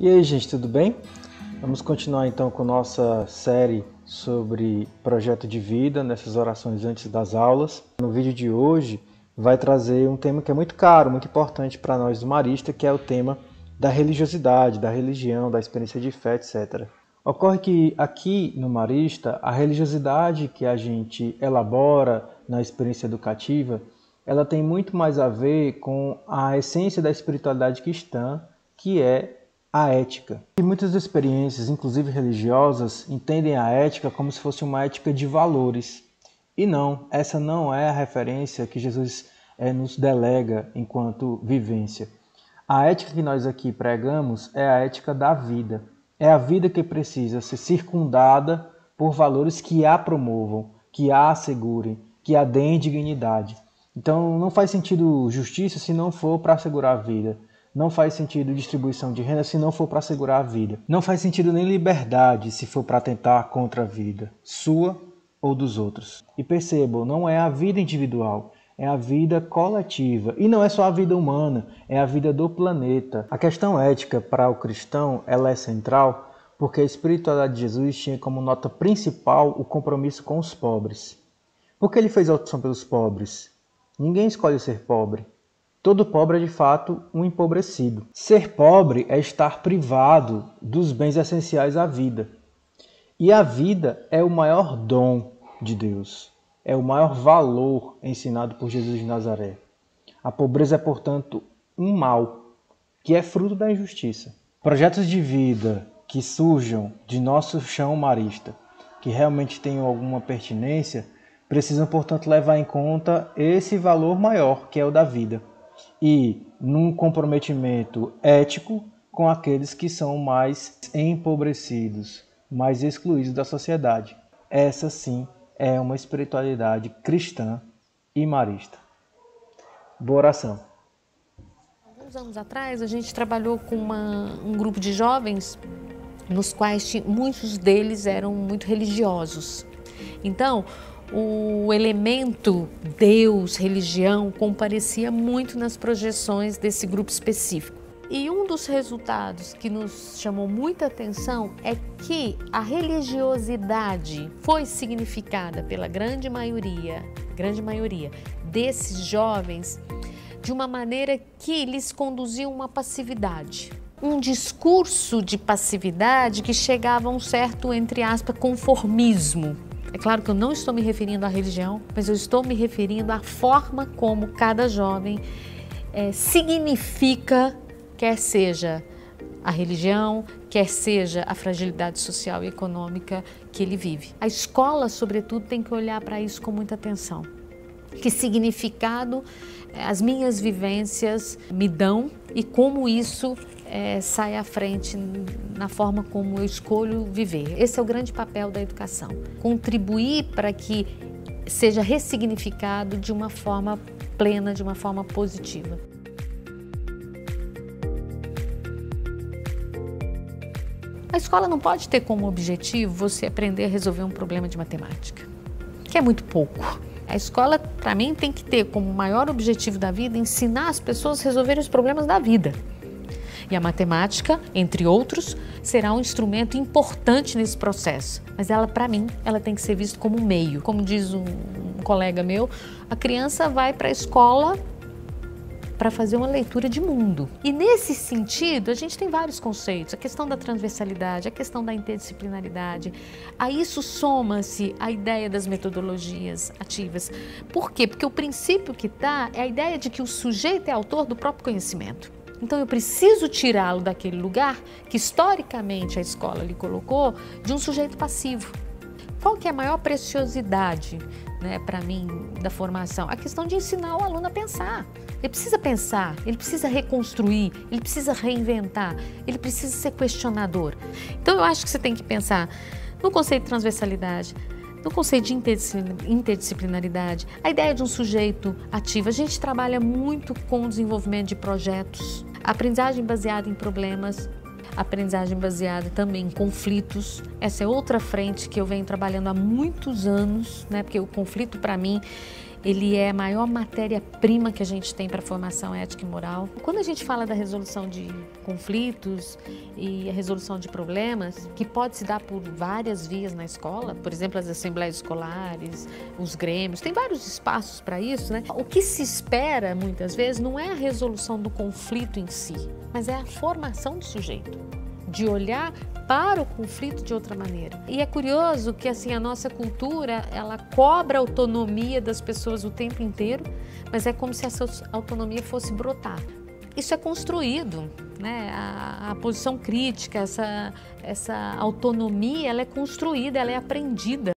E aí, gente, tudo bem? Vamos continuar então com nossa série sobre projeto de vida, nessas orações antes das aulas. No vídeo de hoje vai trazer um tema que é muito caro, muito importante para nós do Marista, que é o tema da religiosidade, da religião, da experiência de fé, etc. Ocorre que aqui no Marista, a religiosidade que a gente elabora na experiência educativa, ela tem muito mais a ver com a essência da espiritualidade cristã, que é a ética. E muitas experiências, inclusive religiosas, entendem a ética como se fosse uma ética de valores. E não, essa não é a referência que Jesus nos delega enquanto vivência. A ética que nós aqui pregamos é a ética da vida. É a vida que precisa ser circundada por valores que a promovam, que a assegurem, que a deem dignidade. Então não faz sentido justiça se não for para assegurar a vida. Não faz sentido distribuição de renda se não for para assegurar a vida. Não faz sentido nem liberdade se for para atentar contra a vida, sua ou dos outros. E percebam, não é a vida individual, é a vida coletiva. E não é só a vida humana, é a vida do planeta. A questão ética para o cristão ela é central porque a espiritualidade de Jesus tinha como nota principal o compromisso com os pobres. Por que ele fez a opção pelos pobres? Ninguém escolhe ser pobre. Todo pobre é de fato um empobrecido. Ser pobre é estar privado dos bens essenciais à vida. E a vida é o maior dom de Deus. É o maior valor ensinado por Jesus de Nazaré. A pobreza é, portanto, um mal, que é fruto da injustiça. Projetos de vida que surjam de nosso chão marista, que realmente tenham alguma pertinência, precisam, portanto, levar em conta esse valor maior, que é o da vida. E num comprometimento ético com aqueles que são mais empobrecidos, mais excluídos da sociedade. Essa sim é uma espiritualidade cristã e marista. Boa oração. Alguns anos atrás a gente trabalhou com um grupo de jovens nos quais muitos deles eram muito religiosos. Então, o elemento Deus, religião, comparecia muito nas projeções desse grupo específico. E um dos resultados que nos chamou muita atenção é que a religiosidade foi significada pela grande maioria desses jovens de uma maneira que lhes conduzia a uma passividade. Um discurso de passividade que chegava a um certo, entre aspas, conformismo. É claro que eu não estou me referindo à religião, mas eu estou me referindo à forma como cada jovem significa, quer seja a religião, quer seja a fragilidade social e econômica que ele vive. A escola, sobretudo, tem que olhar para isso com muita atenção. Que significado as minhas vivências me dão e como isso sai à frente na forma como eu escolho viver. Esse é o grande papel da educação. Contribuir para que seja ressignificado de uma forma plena, de uma forma positiva. A escola não pode ter como objetivo você aprender a resolver um problema de matemática, que é muito pouco. A escola, para mim, tem que ter como maior objetivo da vida ensinar as pessoas a resolverem os problemas da vida. E a matemática, entre outros, será um instrumento importante nesse processo. Mas ela, para mim, ela tem que ser vista como um meio. Como diz um colega meu, a criança vai para a escola para fazer uma leitura de mundo. E nesse sentido, a gente tem vários conceitos. A questão da transversalidade, a questão da interdisciplinaridade. A isso soma-se a ideia das metodologias ativas. Por quê? Porque o princípio que está é a ideia de que o sujeito é autor do próprio conhecimento. Então eu preciso tirá-lo daquele lugar que historicamente a escola lhe colocou de um sujeito passivo. Qual que é a maior preciosidade, para mim, da formação? A questão de ensinar o aluno a pensar. Ele precisa pensar, ele precisa reconstruir, ele precisa reinventar, ele precisa ser questionador. Então eu acho que você tem que pensar no conceito de transversalidade, no conceito de interdisciplinaridade, a ideia de um sujeito ativo. A gente trabalha muito com o desenvolvimento de projetos, aprendizagem baseada em problemas, aprendizagem baseada também em conflitos. Essa é outra frente que eu venho trabalhando há muitos anos, porque o conflito, para mim, ele é a maior matéria-prima que a gente tem para a formação ética e moral. Quando a gente fala da resolução de conflitos e a resolução de problemas, que pode se dar por várias vias na escola, por exemplo, as assembleias escolares, os grêmios, tem vários espaços para isso, né? O que se espera, muitas vezes, não é a resolução do conflito em si, mas é a formação do sujeito, de olhar para o conflito de outra maneira. E é curioso que assim a nossa cultura, ela cobra a autonomia das pessoas o tempo inteiro, mas é como se essa autonomia fosse brotar. Isso é construído, né? A posição crítica, essa autonomia, ela é construída, ela é aprendida.